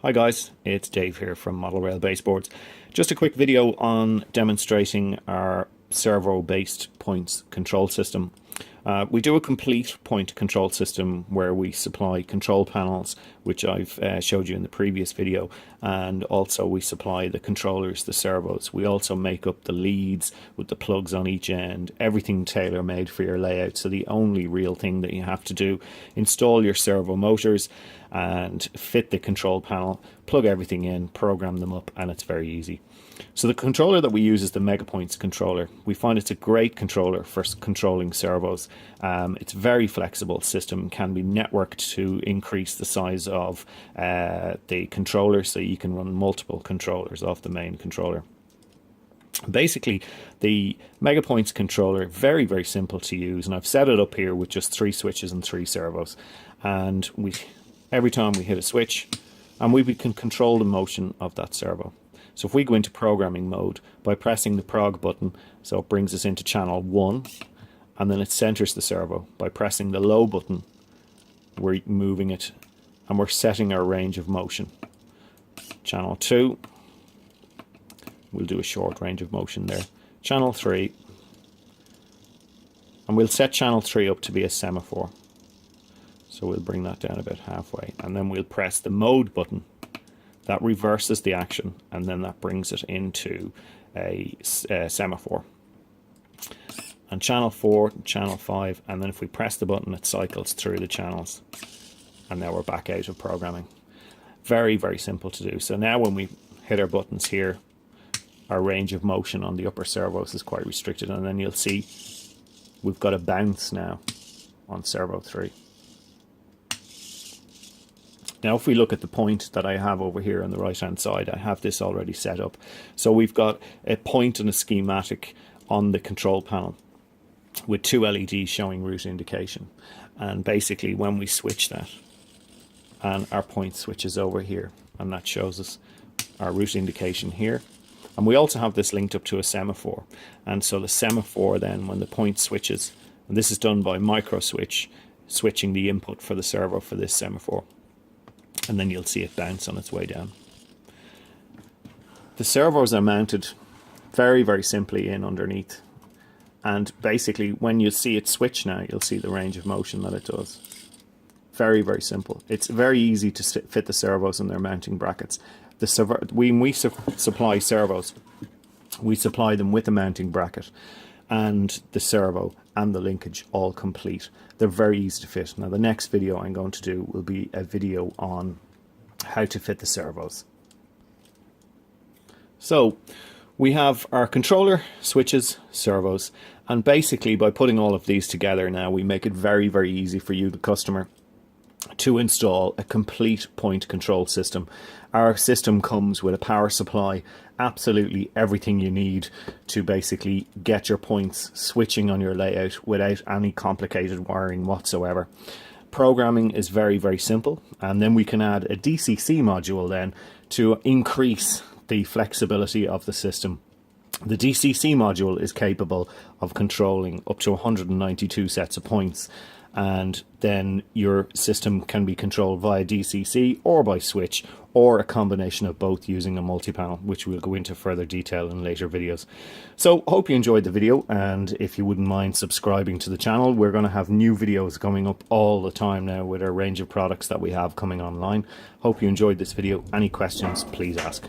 Hi guys, it's Dave here from Model Rail Baseboards. Just a quick video on demonstrating our servo-based points control system. We do a complete point control system where we supply control panels, which I've showed you in the previous video, and also we supply the controllers, the servos. We also make up the leads with the plugs on each end, everything tailor-made for your layout. So the only real thing that you have to do, install your servo motors and fit the control panel, plug everything in, program them up, and it's very easy. So the controller that we use is the MegaPoints controller. We find it's a great controller for controlling servos. It's a very flexible system, can be networked to increase the size of the controller, so you can run multiple controllers off the main controller. Basically, the MegaPoints controller, very simple to use, and I've set it up here with just 3 switches and 3 servos. And every time we hit a switch, and we can control the motion of that servo. So if we go into programming mode by pressing the prog button, so it brings us into channel 1, and then it centers the servo. By pressing the low button, we're moving it and we're setting our range of motion. Channel 2, we'll do a short range of motion there. Channel 3, and we'll set channel 3 up to be a semaphore. So we'll bring that down about halfway, and then we'll press the mode button. That reverses the action, and then that brings it into a semaphore. And channel 4, channel 5, and then if we press the button, it cycles through the channels. And now we're back out of programming. Very simple to do. So now when we hit our buttons here, our range of motion on the upper servos is quite restricted, and then you'll see we've got a bounce now on servo 3. Now if we look at the point that I have over here on the right hand side, I have this already set up. So we've got a point and a schematic on the control panel with 2 LEDs showing route indication. And basically when we switch that, and our point switches over here, and that shows us our route indication here. And we also have this linked up to a semaphore. And so the semaphore then, when the point switches, and this is done by micro switch, switching the input for the servo for this semaphore. And then you'll see it bounce on its way down. The servos are mounted very simply in underneath, and basically when you see it switch now, you'll see the range of motion that it does. Very simple. It's very easy to fit the servos in their mounting brackets. When we supply servos, we supply them with a mounting bracket and the servo and the linkage all complete. They're very easy to fit. Now the next video I'm going to do will be a video on how to fit the servos. So we have our controller, switches, servos, and basically by putting all of these together now, we make it very easy for you, the customer, to install a complete point control system. Our system comes with a power supply, absolutely everything you need to basically get your points switching on your layout without any complicated wiring whatsoever. Programming is very simple, and then we can add a DCC module then to increase the flexibility of the system. The DCC module is capable of controlling up to 192 sets of points, and then your system can be controlled via DCC or by switch, or a combination of both using a multi-panel, which we'll go into further detail in later videos. So hope you enjoyed the video, and if you wouldn't mind subscribing to the channel, we're going to have new videos coming up all the time now with our range of products that we have coming online. Hope you enjoyed this video. Any questions, please ask.